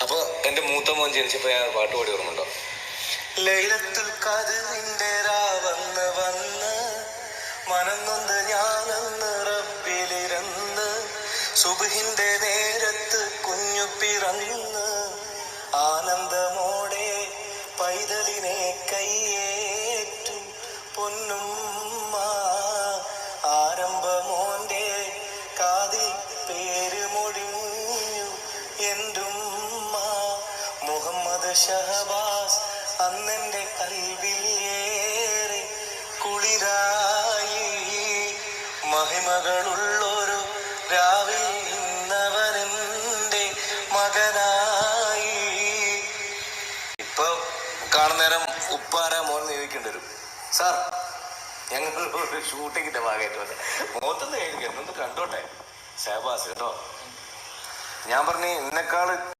അപ്പൊ എന്റെ മൂത്ത മോൻ ജനിച്ചപ്പോ ഞാൻ പാട്ട് പാടി ഓർമ്മയുണ്ടോ? ലൈലത്തുൽ ഖദ്റിന്റെ രാവന്ന് വന്ന് മനം നൊന്ത് ഞാനന്ന് റബ്ബിലിരുന്ന് സുബ്ഹിന്റെ നേരത്ത് കുഞ്ഞു പിറന്ന് ആനന്ദമോടെ പൈതലിനെ കയ്യേറ്റും പൊന്നുമ്മ ആരംഭമോന്റെ കാതിൽ പേര് മൊഴിഞ്ഞു എന്റുമ്മ മുഹമ്മദ് ഷഹബാസ് അന്നെന്റെ കൽവിൽ ഏറെ കുളിരായി മഹിമകളുള്ളൊരു രാവിൽ ഇന്നവനെന്റെ മകനായി. ഇപ്പൊ കാണുന്നേരം ഉപ്പാരാ മോൻ ചോദിക്കേണ്ടി വരും. സാർ ഞങ്ങൾ ഒരു ഷൂട്ടിങ്ങിന്റെ ഭാഗമായിട്ട് വന്നെ മുഖത്തൊന്ന് കഴിഞ്ഞു എന്നൊന്ന് കണ്ടോട്ടെ ഷഹബാസ് കേട്ടോ. ഞാൻ പറഞ്ഞു എന്നെക്കാള്